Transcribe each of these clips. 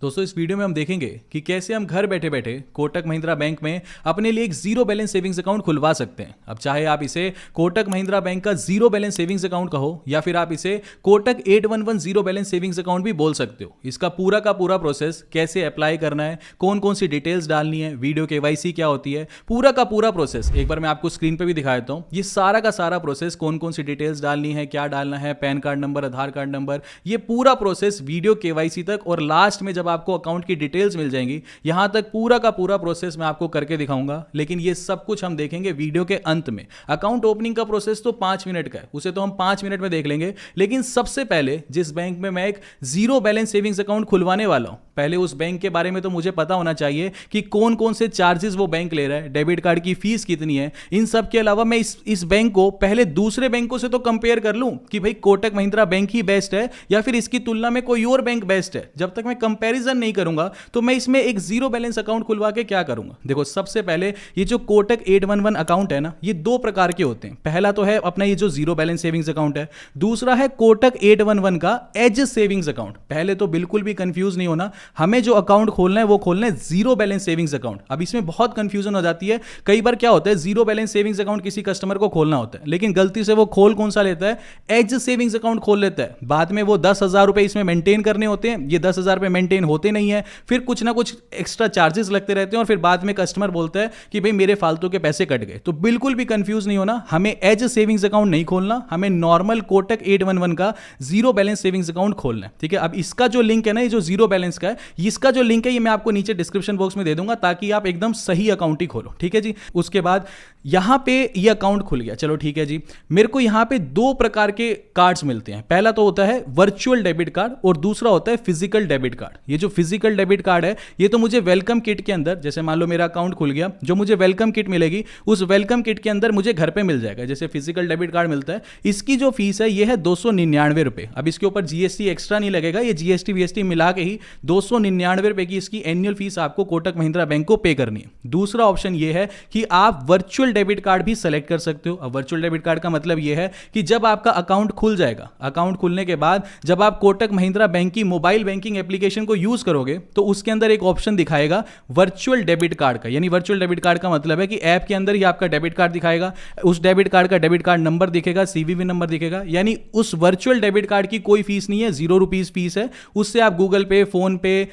दोस्तों इस वीडियो में हम देखेंगे कि कैसे हम घर बैठे बैठे कोटक महिंद्रा बैंक में अपने लिए एक जीरो बैलेंस सेविंग्स अकाउंट खुलवा सकते हैं। अब चाहे आप इसे कोटक महिंद्रा बैंक का जीरो बैलेंस सेविंग्स अकाउंट कहो या फिर आप इसे Kotak 811 zero balance savings account भी बोल सकते हो। इसका पूरा का पूरा प्रोसेस, कैसे अप्लाई करना है, कौन कौन सी डिटेल्स डालनी है, वीडियो केवाईसी क्या होती है, पूरा का पूरा प्रोसेस एक बार मैं आपको स्क्रीन पर भी दिखा देता हूँ। ये सारा का सारा प्रोसेस, कौन कौन सी डिटेल्स डालनी है, क्या डालना है, पैन कार्ड नंबर, आधार कार्ड नंबर, ये पूरा प्रोसेस वीडियो केवाईसी तक और लास्ट में जब आपको अकाउंट की डिटेल्स मिल जाएंगी, यहां तक पूरा का पूरा प्रोसेस मैं आपको करके दिखाऊंगा। लेकिन ये सब कुछ हम देखेंगे वीडियो के अंत में। अकाउंट ओपनिंग का प्रोसेस तो 5 मिनट का है, उसे तो हम 5 मिनट में देख लेंगे। लेकिन सबसे पहले जिस बैंक में मैं एक जीरो बैलेंस सेविंग्स अकाउंट खुलवाने वाला हूं, पहले उस बैंक के बारे में तो मुझे पता होना चाहिए कि कौन कौन से चार्जेस वो बैंक ले रहा है, डेबिट कार्ड की फीस कितनी है। इन सब के अलावा मैं इस बैंक को पहले दूसरे बैंकों से तो कंपेयर कर लूं कि भाई कोटक महिंद्रा बैंक ही बेस्ट है या फिर इसकी तुलना में कोई और बैंक बेस्ट है। जब तक मैं कंपैरिजन नहीं करूंगा तो मैं इसमें एक जीरो बैलेंस अकाउंट खुलवा के क्या करूंगा। देखो सबसे पहले ये जो कोटक 811 अकाउंट है ना, ये दो प्रकार के होते हैं। पहला तो है अपना ये जो जीरो बैलेंस सेविंग्स अकाउंट है, दूसरा है कोटक 811 का एज सेविंग्स अकाउंट। पहले तो बिल्कुल भी कंफ्यूज नहीं होना, हमें जो अकाउंट खोलना है वो खोलना है जीरो बैलेंस सेविंग्स अकाउंट। अब इसमें बहुत कंफ्यूजन हो जाती है। कई बार क्या होता है, जीरो बैलेंस सेविंग्स अकाउंट किसी कस्टमर को खोलना होता है, लेकिन गलती से वो खोल कौन सा लेता है, एज सेविंग्स अकाउंट खोल लेता है। बाद में वो 10,000 रुपए इसमें मेंटेन करने होते हैं, ये 10,000 रुपए मेंटेन होते नहीं है, फिर कुछ ना कुछ एक्स्ट्रा चार्जेस लगते रहते हैं और फिर बाद में कस्टमर बोलता है कि भाई मेरे फालतू के पैसे कट गए। तो बिल्कुल भी कंफ्यूज नहीं होना, हमें एज सेविंग्स अकाउंट नहीं खोलना, हमें नॉर्मल कोटक 811 का जीरो बैलेंस सेविंग्स अकाउंट खोलना है। ठीक है, अब इसका जो लिंक है ना, ये जो जीरो बैलेंस का है, इसका जो लिंक है ये मैं आपको नीचे डिस्क्रिप्शन बॉक्स में दे दूंगा ताकि आप एकदम सही अकाउंट ही खोलो। ठीक है जी। उसके बाद यहां पे ये अकाउंट खुल गया, चलो ठीक है जी। मेरे को यहां पे दो प्रकार के कार्ड्स मिलते हैं। पहला तो होता है वर्चुअल डेबिट कार्ड और दूसरा होता है फिजिकल डेबिट कार्ड। ये जो फिजिकल डेबिट कार्ड है ये तो मुझे वेलकम किट के अंदर, जैसे मान लो मेरा अकाउंट खुल गया, जो मुझे वेलकम किट मिलेगी उस वेलकम किट के अंदर मुझे घर पे मिल जाएगा। जैसे फिजिकल डेबिट कार्ड मिलता है, इसकी जो फीस है ये है 299 रुपए। अब इसके ऊपर जीएसटी एक्स्ट्रा नहीं लगेगा, ये जीएसटी वीएसटी मिला के ही 299 रुपए की इसकी एनुअल फीस आपको कोटक महिंद्रा बैंक को पे करनी है। दूसरा ऑप्शन ये है कि आप वर्चुअल डेबिट कार्ड भी सेलेक्ट कर सकते हो। अब वर्चुअल डेबिट कार्ड का मतलब यह है कि जब आपका अकाउंट खुल जाएगा, अकाउंट खुलने के बाद जब आप कोटक महिंद्रा बैंक की मोबाइल बैंकिंग एप्लीकेशन को यूज करोगे तो उसके अंदर एक ऑप्शन दिखाएगा वर्चुअल डेबिट कार्ड का। यानी वर्चुअल डेबिट कार्ड का मतलब है कि ऐप के अंदर ही आपका डेबिट कार्ड दिखाएगा, उस डेबिट कार्ड का डेबिट कार्ड नंबर दिखेगा, सीवीवी नंबर दिखेगा। यानी उस वर्चुअल डेबिट कार्ड की कोई फीस नहीं है, ₹0 फीस है। उससे आप गूगल पे, फोन पे,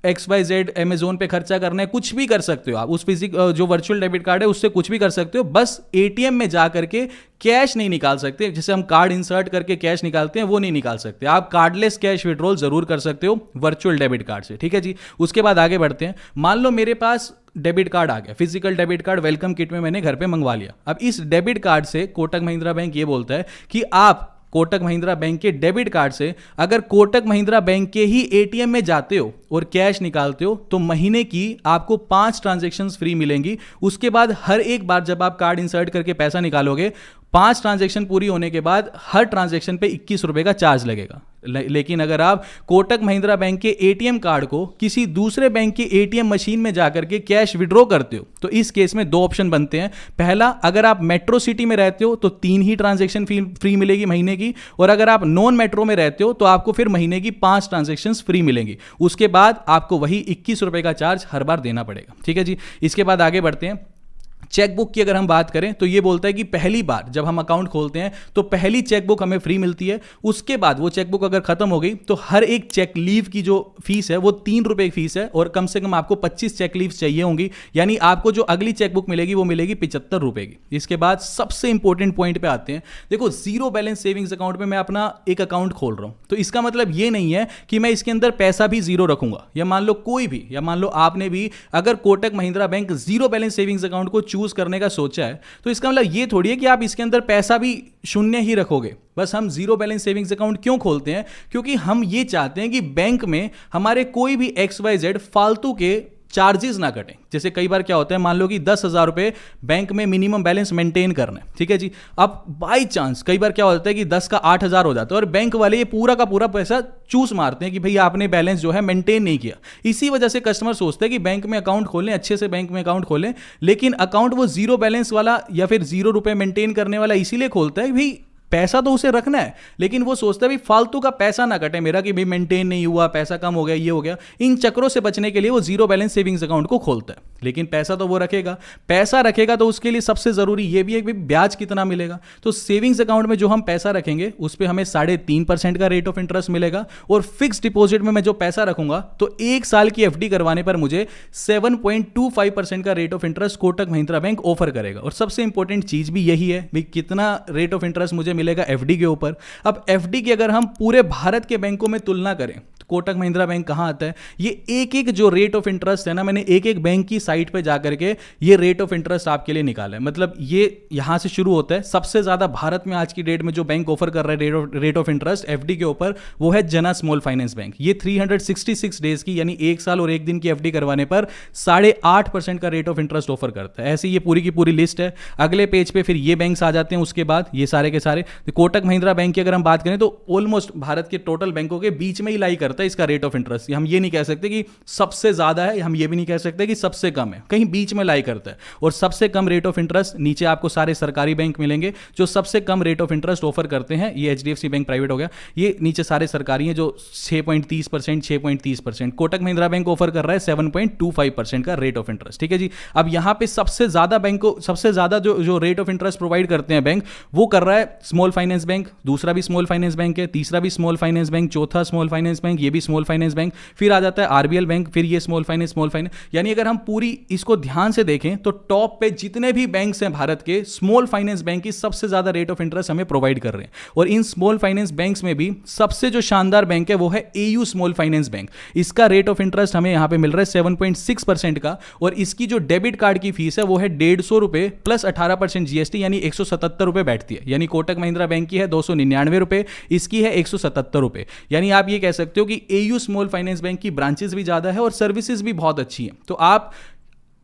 XYZ, अमेजोन पे खर्चा करना है, कुछ भी कर सकते हो आप। उस जो वर्चुअल डेबिट कार्ड है उससे कुछ भी कर सकते हो, बस एटीएम में जा करके कैश नहीं निकाल सकते। जैसे हम कार्ड इंसर्ट करके कैश निकालते हैं वो नहीं निकाल सकते। आप कार्डलेस कैश विड्रॉल जरूर कर सकते हो वर्चुअल डेबिट कार्ड से। ठीक है जी। उसके बाद आगे बढ़ते हैं। मान लो मेरे पास डेबिट कार्ड आ गया, physical debit card welcome kit में मैंने घर पे मंगवा लिया। अब इस डेबिट कार्ड से कोटक महिंद्रा बैंक ये बोलता है कि आप कोटक महिंद्रा बैंक के डेबिट कार्ड से अगर कोटक महिंद्रा बैंक के ही एटीएम में जाते हो और कैश निकालते हो तो महीने की आपको 5 ट्रांजैक्शंस फ्री मिलेंगी। उसके बाद हर एक बार जब आप कार्ड इंसर्ट करके पैसा निकालोगे, 5 ट्रांजैक्शन पूरी होने के बाद हर ट्रांजैक्शन पे 21 रुपए का चार्ज लगेगा। लेकिन अगर आप कोटक महिंद्रा बैंक के एटीएम कार्ड को किसी दूसरे बैंक के एटीएम मशीन में जाकर के कैश विड्रॉ करते हो तो इस केस में 2 ऑप्शन बनते हैं। पहला, अगर आप मेट्रो सिटी में रहते हो तो 3 ही ट्रांजैक्शन फ्री मिलेगी महीने की, और अगर आप नॉन मेट्रो में रहते हो तो आपको फिर महीने की 5 ट्रांजैक्शन फ्री मिलेंगी। उसके बाद आपको वही 21 रुपए का चार्ज हर बार देना पड़ेगा। ठीक है जी। इसके बाद आगे बढ़ते हैं। चेकबुक की अगर हम बात करें तो ये बोलता है कि पहली बार जब हम अकाउंट खोलते हैं तो पहली चेकबुक हमें फ्री मिलती है। उसके बाद वो चेकबुक अगर खत्म हो गई तो हर एक चेक लीव की जो फीस है वो 3 रुपए की फीस है, और कम से कम आपको 25 चेक लीव चाहिए होंगी। यानी आपको जो अगली चेकबुक मिलेगी वो मिलेगी 75 रुपए की। इसके बाद सबसे इंपॉर्टेंट पॉइंट पे आते हैं। देखो, जीरो बैलेंस सेविंग्स अकाउंट में मैं अपना एक अकाउंट खोल रहा हूं तो इसका मतलब ये नहीं है कि मैं इसके अंदर पैसा भी जीरो रखूंगा। या मान लो कोई भी, या मान लो आपने भी अगर Kotak Mahindra bank zero balance savings account को चूज करने का सोचा है तो इसका मतलब ये थोड़ी है कि आप इसके अंदर पैसा भी शून्य ही रखोगे। बस हम जीरो बैलेंस सेविंग्स अकाउंट क्यों खोलते हैं? क्योंकि हम ये चाहते हैं कि बैंक में हमारे कोई भी XYZ फालतू के चार्जेस ना कटें। जैसे कई बार क्या होता है, मान लो कि 10,000 रुपए बैंक में मिनिमम बैलेंस मेंटेन करना है। ठीक है जी। अब बाई चांस कई बार क्या होता है कि 10 का 8,000 हो जाता है और बैंक वाले ये पूरा का पूरा पैसा चूस मारते हैं कि भाई आपने बैलेंस जो है मेंटेन नहीं किया। इसी वजह से कस्टमर सोचते हैं कि बैंक में अकाउंट खोलें, अच्छे से बैंक में अकाउंट खोलें, लेकिन अकाउंट वो जीरो बैलेंस वाला या फिर 0 रुपए मेंटेन करने वाला इसीलिए खोलता है भाई पैसा तो उसे रखना है, लेकिन वो सोचता है भी फालतू का पैसा ना कटे मेरा कि भाई मेंटेन नहीं हुआ, पैसा कम हो गया, ये हो गया। इन चक्रों से बचने के लिए वो जीरो बैलेंस सेविंग्स अकाउंट को खोलता है। लेकिन पैसा तो वो रखेगा, पैसा रखेगा तो उसके लिए सबसे जरूरी ये भी है कि ब्याज कितना मिलेगा। तो सेविंग्स अकाउंट में जो हम पैसा रखेंगे उस पर हमें 3.5% का रेट ऑफ इंटरेस्ट मिलेगा, और फिक्स डिपॉजिट में मैं जो पैसा रखूंगा तो 1 साल की एफडी करवाने पर मुझे 7.25% का rate of interest Kotak Mahindra bank offer करेगा। और सबसे इंपॉर्टेंट चीज भी यही है भाई कितना रेट ऑफ इंटरेस्ट मुझे मिलेगा एफडी के ऊपर। अब एफडी की अगर हम पूरे भारत के बैंकों में तुलना करें तो कोटक महिंद्रा बैंक कहां आता है? ये एक एक जो रेट ऑफ इंटरेस्ट है ना, मैंने एक एक बैंक की साइट पे जाकर के ये रेट ऑफ इंटरेस्ट आपके लिए निकाला है। मतलब ये यहां से शुरू होता है। सबसे ज्यादा भारत में आज की डेट में जो बैंक ऑफर कर रहा है रेट ऑफ इंटरेस्ट एफडी के ऊपर वो है जना स्मॉल फाइनेंस बैंक। ये 366 डेज की यानी 1 साल और 1 दिन की एफडी करवाने पर 8.5% का रेट ऑफ इंटरेस्ट ऑफर करता है। ऐसे ये पूरी की पूरी लिस्ट है। अगले पेज पे फिर ये बैंक्स आ जाते हैं, उसके बाद ये सारे के सारे। तो कोटक महिंद्रा बैंक की अगर हम बात करें तो ऑलमोस्ट भारत के टोटल बैंकों के बीच में ही लाई करता है इसका रेट ऑफ इंटरेस्ट। हम ये नहीं कह सकते कि सबसे ज्यादा है, हम ये भी नहीं कह सकते कि सबसे कम है, कहीं बीच में लाई करता है। और सबसे कम रेट ऑफ इंटरेस्ट नीचे आपको सारे सरकारी बैंक मिलेंगे जो सबसे कम रेट ऑफ इंटरेस्ट ऑफर करते हैं। ये एचडीएफसी बैंक प्राइवेट हो गया, ये नीचे सारे सरकारी हैं जो 6.30%, 6.30%। कोटक महिंद्रा बैंक ऑफर कर रहा है 7.25% का रेट ऑफ इंटरेस्ट। ठीक है जी। अब यहां पे सबसे ज्यादा जो रेट ऑफ इंटरेस्ट प्रोवाइड करते हैं बैंक, वो कर रहा है स्मॉल फाइनेंस बैंक। दूसरा भी स्मॉल फाइनेंस बैंक है, तीसरा भी स्मॉल फाइनेंस बैंक, चौथा स्मॉल फाइनेंस बैंक, ये भी स्मॉल फाइनेंस बैंक, फिर आ जाता है आरबीएल बैंक, फिर ये स्मॉल फाइनेंस। यानी अगर हम पूरी इसको ध्यान से देखें तो टॉप पे जितने भी बैंक्स हैं भारत के, स्मॉल फाइनेंस बैंक की सबसे ज्यादा रेट ऑफ इंटरेस्ट हमें प्रोवाइड कर रहे हैं। और इन स्मॉल फाइनेंस बैंक्स में भी सबसे जो शानदार बैंक है वो है एयू स्मॉल फाइनेंस बैंक। इसका रेट ऑफ इंटरेस्ट हमें यहां पे मिल रहा है 7.6% का, और इसकी जो डेबिट कार्ड की फीस है वो है 150 रुपए प्लस 18% जीएसटी यानी 177 रुपए बैठती है। यानी कोटक महिंद्रा बैंक की है 299 रुपए, इसकी है 177 रुपए। यानी आप ये कह सकते हो कि एयू स्मॉल फाइनेंस बैंक की ब्रांचेस भी ज्यादा है और सर्विसेज भी बहुत अच्छी है। तो आप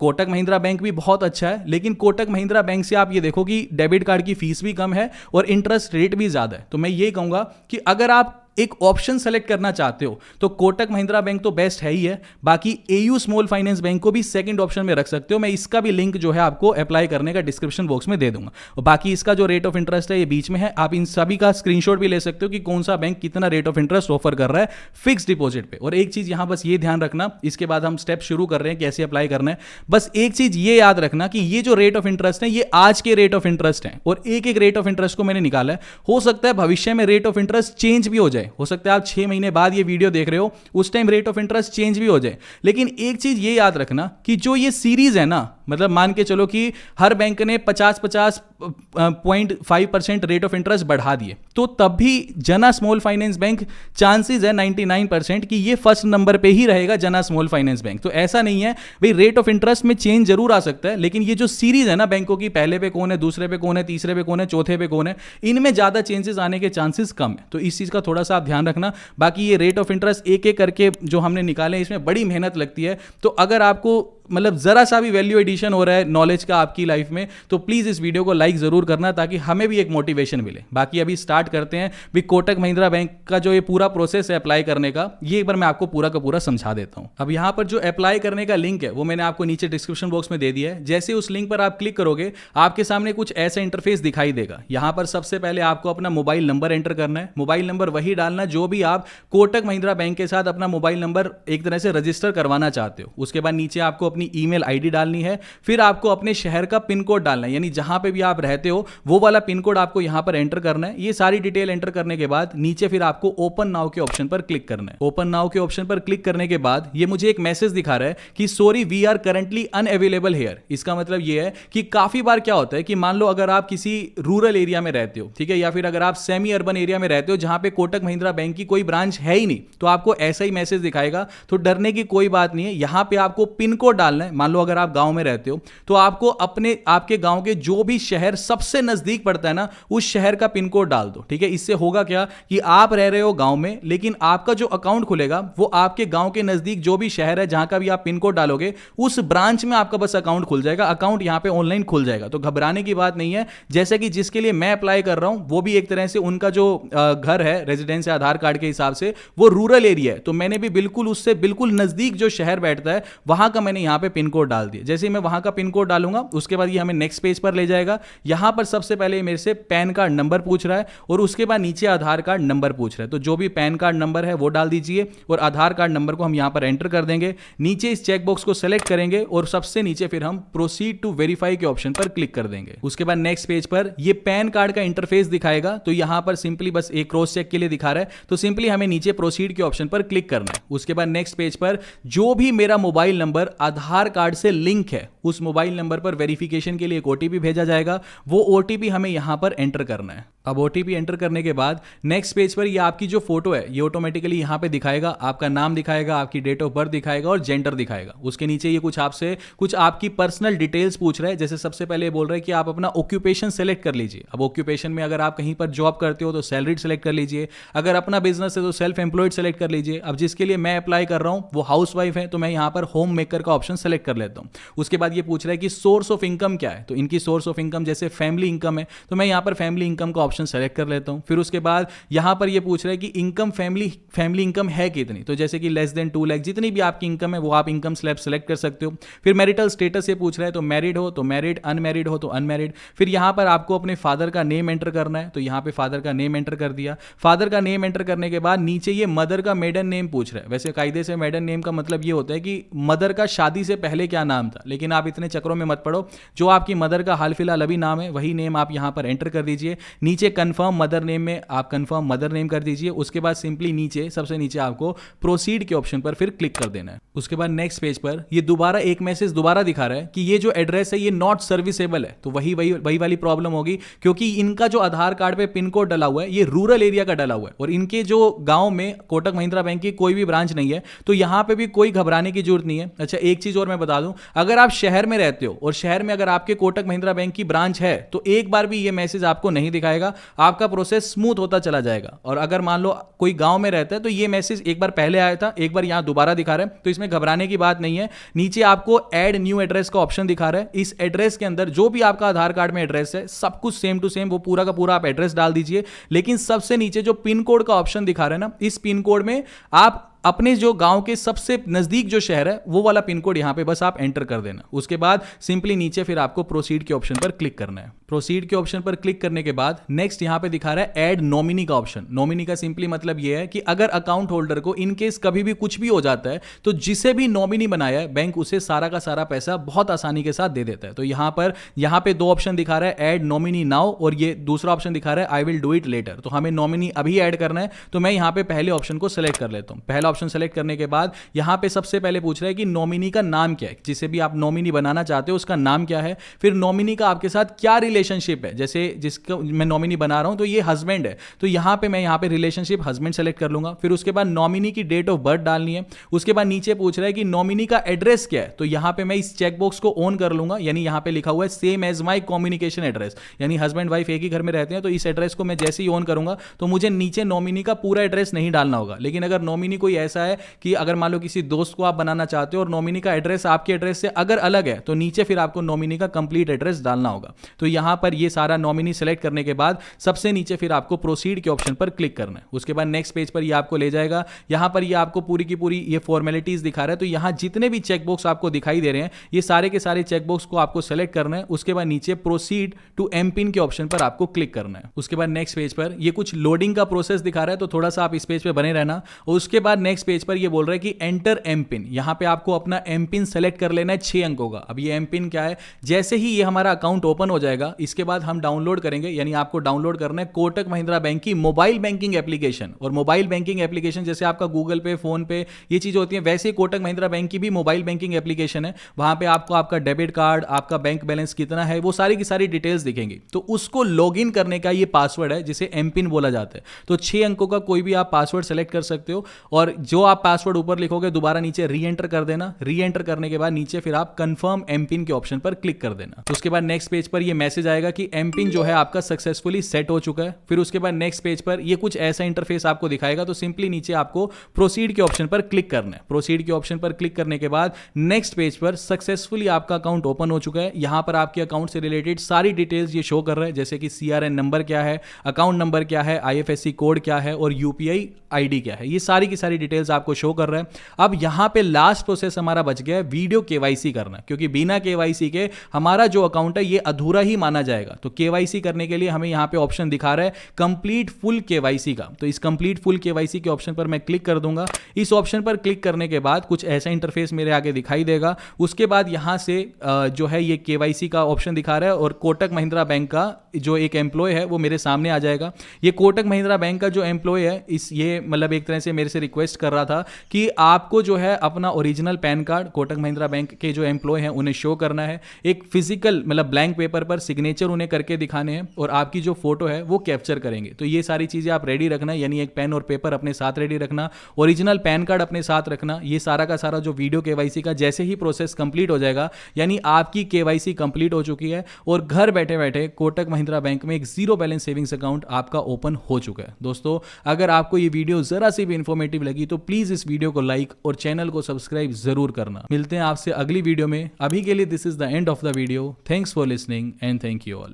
कोटक महिंद्रा बैंक भी बहुत अच्छा है, लेकिन कोटक महिंद्रा बैंक से आप ये देखो कि डेबिट कार्ड की फीस भी कम है और इंटरेस्ट रेट भी ज्यादा है। तो मैं ये कहूंगा कि अगर आप एक ऑप्शन सेलेक्ट करना चाहते हो तो कोटक महिंद्रा बैंक तो बेस्ट है ही है, बाकी एयू स्मॉल फाइनेंस बैंक को भी सेकंड ऑप्शन में रख सकते हो। मैं इसका भी लिंक जो है आपको अप्लाई करने का डिस्क्रिप्शन बॉक्स में दे दूंगा। और बाकी इसका जो रेट ऑफ इंटरेस्ट है ये बीच में है, आप इन सभी का स्क्रीनशॉट भी ले सकते हो कि कौन सा बैंक कितना रेट ऑफ इंटरेस्ट ऑफर कर रहा है फिक्स डिपॉजिट पे। और एक चीज यहां बस ये ध्यान रखना, इसके बाद हम स्टेप शुरू कर रहे हैं कैसे अप्लाई करना है। बस एक चीज ये याद रखना कि ये जो रेट ऑफ इंटरेस्ट है ये आज के रेट ऑफ इंटरेस्ट है, और एक एक रेट ऑफ इंटरेस्ट को मैंने निकाला है। हो सकता है भविष्य में रेट ऑफ इंटरेस्ट चेंज भी हो जाए, हो सकता है आप 6 महीने बाद ये वीडियो देख रहे हो उस time rate of interest change भी हो जाए। लेकिन एक चीज ये याद रखना कि जो ये सीरीज है ना, मतलब मान के चलो कि हर बैंक ने 50.5% रेट ऑफ इंटरेस्ट बढ़ा दिए, तो तब भी जना स्मॉल फाइनेंस बैंक चांसेस है 99% कि ये फर्स्ट नंबर पे ही रहेगा, जना स्मॉल फाइनेंस बैंक। तो ऐसा नहीं है भाई, रेट ऑफ इंटरेस्ट में चेंज जरूर आ सकता है, लेकिन ये जो सीरीज है ना बैंकों की, पहले पे कौन है, दूसरे पे कौन है, तीसरे पे कौन है, चौथे पे कौन है, इनमें ज्यादा चेंजेस आने के चांसेस कम है। तो इस चीज का थोड़ा सा आप ध्यान रखना। बाकी ये रेट ऑफ इंटरेस्ट एक एक करके जो हमने निकाले इसमें बड़ी मेहनत लगती है, तो अगर आपको मतलब जरा सा भी वैल्यू एडिशन हो रहा है नॉलेज का आपकी लाइफ में, तो प्लीज इस वीडियो को लाइक जरूर करना ताकि हमें भी एक मोटिवेशन मिले। बाकी अभी स्टार्ट करते हैं भी कोटक महिंद्रा बैंक का जो ये पूरा प्रोसेस है अप्लाई करने का, ये एक बार मैं आपको पूरा का पूरा समझा देता हूं। अब यहां पर जो अप्लाई करने का लिंक है वो मैंने आपको नीचे डिस्क्रिप्शन बॉक्स में दे दिया है। जैसे उस लिंक पर आप क्लिक करोगे आपके सामने कुछ ऐसा इंटरफेस दिखाई देगा। यहां पर सबसे पहले आपको अपना मोबाइल नंबर एंटर करना है। मोबाइल नंबर वही डालना जो भी आप कोटक महिंद्रा बैंक के साथ अपना मोबाइल नंबर एक तरह से रजिस्टर करवाना चाहते हो। उसके बाद नीचे आपको अपनी ईमेल आईडी डालनी है, फिर आपको अपने शहर का पिन कोड डालना है, यानी जहां पे भी आप रहते हो वो वाला पिन कोड आपको यहां पर एंटर करना है। ये सारी डिटेल एंटर करने के बाद नीचे फिर आपको ओपन नाउ के ऑप्शन पर क्लिक करना है। ओपन नाउ के ऑप्शन पर क्लिक करने के बाद ये मुझे एक मैसेज दिखा रहा है कि sorry we are currently unavailable here. इसका मतलब ये है कि काफी बार क्या होता है कि मान लो अगर आप किसी रूरल एरिया में रहते हो, ठीक है, या फिर अगर आप सेमी अर्बन एरिया में रहते हो जहां पे कोटक महिंद्रा बैंक की कोई ब्रांच है ही नहीं, तो आपको ऐसा ही मैसेज दिखाएगा। तो डरने की कोई बात नहीं है, यहां पे आपको पिन कोड डालना है। मान लो अगर आप गांव में रहते हो तो आपको आपके गांव के जो भी शहर सबसे नजदीक पड़ता है ना, उस शहर का पिन कोड डाल दो। ठीक है, इससे होगा क्या कि आप रह रहे हो गांव में, लेकिन आपका जो अकाउंट खुलेगा वो आपके गांव के नजदीक जो भी शहर है जहां का भी आप पिन कोड डालोगे उस ब्रांच में आपका बस अकाउंट खुल जाएगा। अकाउंट यहां पे ऑनलाइन खुल जाएगा, तो घबराने की बात नहीं है। जैसे कि जिसके लिए मैं अप्लाई कर रहा हूं वो भी एक तरह से उनका जो घर है रेजिडेंस है आधार कार्ड के हिसाब से वो रूरल एरिया है, तो मैंने भी बिल्कुल उससे बिल्कुल नजदीक जो शहर बैठता है वहां का मैंने यहां यहाँ पे पिन कोड डाल दिया। जैसे ही मैं वहां का पिन कोड डालूंगा उसके बाद ये हमें नेक्स्ट पेज पर ले जाएगा। यहां पर सबसे पहले मेरे से पैन कार्ड नंबर पूछ रहा है और उसके बाद नीचे आधार कार्ड नंबर पूछ रहा है। तो जो भी पैन कार्ड नंबर है वो डाल दीजिए और आधार कार्ड नंबर को हम यहां पर एंटर कर देंगे। नीचे इस चेकबॉक्स को सेलेक्ट करेंगे और सबसे नीचे फिर हम प्रोसीड टू वेरीफाई के ऑप्शन पर क्लिक कर देंगे। उसके बाद नेक्स्ट पेज पर ये पैन कार्ड का इंटरफेस दिखाएगा। तो यहां पर सिंपली बस एक क्रॉस चेक के लिए दिखा रहा है, तो सिंपली हमें नीचे प्रोसीड के ऑप्शन पर क्लिक करना है। उसके बाद नेक्स्ट पेज पर जो भी मेरा मोबाइल नंबर आधार कार्ड से लिंक है उस मोबाइल नंबर पर वेरिफिकेशन के लिए एक ओटीपी भेजा जाएगा। वो ओटीपी हमें यहां पर एंटर करना है। अब ओटीपी एंटर करने के बाद नेक्स्ट पेज पर ये आपकी जो फोटो है ये ऑटोमेटिकली यहां पे दिखाएगा। आपका नाम दिखाएगा, आपकी डेट ऑफ बर्थ दिखाएगा और जेंडर दिखाएगा। उसके नीचे ये कुछ आपसे कुछ आपकी पर्सनल डिटेल्स पूछ रहा है। जैसे सबसे पहले बोल रहा है कि आप अपना ऑक्यूपेशन सेलेक्ट कर लीजिए। अब ऑक्यूपेशन में अगर आप कहीं पर जॉब करते हो तो सैलरीड सेलेक्ट कर लीजिए, अगर अपना बिजनेस है तो सेल्फ एम्प्लॉयड सेलेक्ट कर लीजिए। अब जिसके लिए मैं अप्लाई कर रहा हूं वो हाउस वाइफ है तो मैं यहां पर होम मेकर का ऑप्शन सेलेक्ट कर लेता हूं। उसके बाद ये पूछ रहा है कि सोर्स ऑफ इनकम क्या है, तो इनकी सोर्स ऑफ इनकम जैसे फैमिली इनकम है तो मैं यहां पर फैमिली इनकम का ऑप्शन सेलेक्ट कर लेता हूं। फिर उसके बाद यहां पर ये पूछ रहा है कि इनकम फैमिली इनकम है कितनी, तो जैसे कि लेस देन 2 लाख जितनी भी आपकी इनकम है वो आप इनकम स्लैब सेलेक्ट कर सकते हो। फिर मैरिटल स्टेटस ये पूछ रहा है, तो मैरिड हो तो मैरिड, अनमैरिड हो तो अनमैरिड। फिर यहां पर आपको अपने फादर का नेम एंटर करना है, तो यहां पे फादर का नेम एंटर कर दिया। फादर का नेम एंटर करने के बाद नीचे ये मदर का मेडन नेम पूछ रहा है। वैसे कायदे से मेडन नेम का मतलब ये होता है कि मदर का शादी से पहले क्या नाम था, लेकिन आप इतने चक्रों में मत पड़ो। जो आपकी मदर का हाल फिलहाल अभी नाम है वही नेम आप यहां पर एंटर कर दीजिए। नीचे कंफर्म मदर नेम में आप कंफर्म मदर नेम कर दीजिए। उसके बाद सिंपली नीचे सबसे नीचे आपको प्रोसीड के ऑप्शन पर फिर क्लिक कर देना है। उसके बाद नेक्स्ट पेज पर ये दोबारा एक मैसेज दोबारा दिखा रहा है कि ये जो एड्रेस है ये नॉट सर्विसेबल है। तो वही वाली प्रॉब्लम होगी क्योंकि इनका जो आधार कार्ड पे पिन कोड डला हुआ है ये रूरल एरिया का डला हुआ है और इनके जो गांव में कोटक महिंद्रा बैंक की कोई भी ब्रांच नहीं है, तो यहां पे भी कोई घबराने की जरूरत नहीं है। अच्छा, एक चीज और मैं बता दूं, अगर आप शहर में रहते हो और शहर में अगर आपके कोटक महिंद्रा बैंक की ब्रांच है तो एक बार भी ये मैसेज आपको नहीं दिखाएगा, आपका प्रोसेस स्मूथ होता चला जाएगा। और अगर मान लो कोई गांव में रहता है तो ये मैसेज एक बार पहले आया था, एक बार यहां दोबारा दिखा रहा है, तो इसमें घबराने की बात नहीं है। नीचे आपको ऐड न्यू एड्रेस का ऑप्शन दिखा रहा है। इस एड्रेस के अंदर जो भी आपका आधार कार्ड में एड्रेस है सब कुछ सेम टू सेम वो पूरा का पूरा आप एड्रेस डाल दीजिए। लेकिन सबसे नीचे जो पिन कोड का ऑप्शन दिखा रहा है ना, इस पिन कोड में आप अपने जो गांव के सबसे नजदीक जो शहर है वो वाला पिन कोड यहां पे बस आप एंटर कर देना। उसके बाद सिंपली नीचे फिर आपको प्रोसीड के ऑप्शन पर क्लिक करना है। प्रोसीड के ऑप्शन पर क्लिक करने के बाद नेक्स्ट यहां पे दिखा रहा है ऐड नॉमिनी का ऑप्शन। नॉमिनी का सिंपली मतलब यह है कि अगर अकाउंट होल्डर को इन केस कभी भी कुछ भी हो जाता है तो जिसे भी नॉमिनी बनाया है बैंक उसे सारा का सारा पैसा बहुत आसानी के साथ दे देता है। तो यहां पे दो ऑप्शन दिखा रहा है, ऐड नॉमिनी नाउ, और ये दूसरा ऑप्शन दिखा रहा है I will do it later. तो हमें नॉमिनी अभी ऐड करना है तो मैं यहां पे पहले ऑप्शन को सिलेक्ट कर लेता हूं। पहला ऑप्शन सेलेक्ट करने के बाद यहां पे सबसे पहले पूछ रहा है कि नॉमिनी का नाम क्या है, जिसे भी आप नॉमिनी बनाना चाहते हो उसका नाम क्या है। फिर नॉमिनी का आपके साथ क्या रिलेशनशिप है, जैसे जिसका मैं नॉमिनी बना रहा हूं तो ये हस्बैंड है तो यहां पे मैं यहां पे रिलेशनशिप हस्बैंड सेलेक्ट कर लूंगा। फिर उसके बाद नॉमिनी की डेट ऑफ बर्थ डालनी है। उसके बाद नीचे पूछ रहा है कि नॉमिनी का एड्रेस क्या है, तो यहां पे मैं इस चेकबॉक्स को ऑन कर लूंगा। यानी यहां पे लिखा हुआ है same as my communication address, यानी हस्बैंड वाइफ एक ही घर में रहते हैं तो इस एड्रेस को मैं जैसे ही ऑन करूंगा तो मुझे नीचे नॉमिनी का पूरा एड्रेस नहीं डालना होगा। लेकिन अगर नॉमिनी कोई ऐसा है कि अगर मान लो किसी दोस्त को आप बनाना चाहते हो और नॉमिनी का एड्रेस आपके एड्रेस से अगर अलग है तो नीचे फिर आपको नॉमिनी का कंप्लीट एड्रेस डालना होगा। तो यहां पर ये सारा नॉमिनी सेलेक्ट करने के बाद सबसे नीचे फिर आपको प्रोसीड के ऑप्शन पर क्लिक करना है। उसके बाद नेक्स्ट पेज पर ये आपको ले जाएगा। यहां पर ये आपको पूरी की पूरी ये फॉर्मेलिटीज दिखा रहा है। तो यहां जितने भी चेकबॉक्स आपको दिखाई दे रहे हैं ये सारे के सारे चेकबॉक्स को आपको सेलेक्ट करना है। उसके बाद नीचे प्रोसीड टू एम पिन के ऑप्शन पर आपको क्लिक करना है। उसके बाद नेक्स्ट पेज पर ये कुछ लोडिंग का प्रोसेस दिखा रहा है तो थोड़ा सा आप इस पेज पर बने रहना। और उसके बाद नेक्स्ट पेज पर ये बोल रहा है कि एंटर एम पिन। यहां पे आपको अपना एम पिन सेलेक्ट कर लेना है 6 अंकों का। अब ये एम पिन क्या है, जैसे ही ये हमारा अकाउंट ओपन हो जाएगा इसके बाद हम डाउनलोड करेंगे, यानी आपको डाउनलोड करना है कोटक महिंद्रा बैंक की मोबाइल बैंकिंग एप्लीकेशन। और मोबाइल बैंकिंग एप्लीकेशन जैसे आपका गूगल पे, फोन पे ये चीज होती है, वैसे कोटक महिंद्रा बैंक की भी मोबाइल बैंकिंग एप्लीकेशन है। वहां पे आपको आपका डेबिट कार्ड, आपका बैंक बैलेंस कितना है वो सारी की सारी डिटेल्स दिखेंगी। तो उसको लॉग इन करने का ये पासवर्ड है जिसे एम पिन बोला जाता है। तो 6 अंकों का कोई भी आप पासवर्ड सेलेक्ट कर सकते हो और जो आप पासवर्ड ऊपर लिखोगे दोबारा नीचे री एंटर कर देना। री एंटर करने के बाद नीचे फिर आप कंफर्म एम पिन के ऑप्शन पर क्लिक कर देना। उसके बाद नेक्स्ट पेज पर ये मैसेज मैसेज आएगा कि एम पिन जो है आपका सक्सेसफुली सेट हो चुका है। फिर उसके बाद नेक्स्ट पेज पर ये कुछ ऐसा इंटरफेस आपको दिखाएगा। तो सिंपली नीचे आपको प्रोसीड के ऑप्शन पर क्लिक करना है। प्रोसीड के ऑप्शन पर क्लिक करने के बाद नेक्स्ट पेज पर सक्सेसफुली आपका अकाउंट ओपन हो चुका है। यहां पर आपके अकाउंट से रिलेटेड सारी डिटेल्स ये शो कर रहा है, जैसे कि CRN नंबर क्या है, अकाउंट नंबर क्या है, IFSC कोड क्या है और UPI ID क्या है। ये सारी की सारी डिटेल्स आपको शो कर रहा है। अब यहां पे लास्ट प्रोसेस हमारा बच गया है वीडियो KYC करना, क्योंकि बिना KYC के हमारा जो अकाउंट है ये अधूरा ही माना जाएगा। तो KYC करने के लिए हमें यहां पे ऑप्शन दिखा रहा है कंप्लीट फुल KYC का। तो इस कंप्लीट फुल KYC के ऑप्शन पर मैं क्लिक कर दूंगा। इस ऑप्शन पर क्लिक करने के बाद कुछ ऐसा इंटरफेस मेरे आगे दिखाई देगा। उसके बाद यहां से जो है ये KYC का ऑप्शन दिखा रहा है और कोटक महिंद्रा बैंक का जो एक एम्प्लॉय है वो मेरे सामने आ जाएगा। ये कोटक महिंद्रा बैंक का जो एम्प्लॉय है ये मतलब एक तरह से मेरे से रिक्वेस्ट कर रहा था कि आपको जो है अपना original pan card Kotak Mahindra bank के जो एम्प्लॉय हैं उन्हें शो करना है, एक फिजिकल मतलब ब्लैंक पेपर पर सिग्नेचर उन्हें करके दिखाने हैं और आपकी जो फोटो है वो कैप्चर करेंगे। तो ये सारी चीजें आप रेडी रखना, यानी एक पेन और पेपर अपने साथ रेडी रखना, ओरिजिनल पैन कार्ड अपने साथ रखना। ये सारा का सारा जो वीडियो KYC का जैसे ही प्रोसेस कंप्लीट हो जाएगा, यानी आपकी KYC कंप्लीट हो चुकी है और घर बैठे बैठे कोटक महिंद्रा बैंक में एक जीरो बैलेंस सेविंग्स अकाउंट आपका ओपन हो चुका है। दोस्तों, अगर आपको ये वीडियो जरा सी भी इंफॉर्मेटिव लगी तो प्लीज इस वीडियो को लाइक और चैनल को सब्सक्राइब जरूर करना। मिलते हैं आपसे अगली वीडियो में। अभी के लिए this is the end of the video. Thanks for listening and thank you all.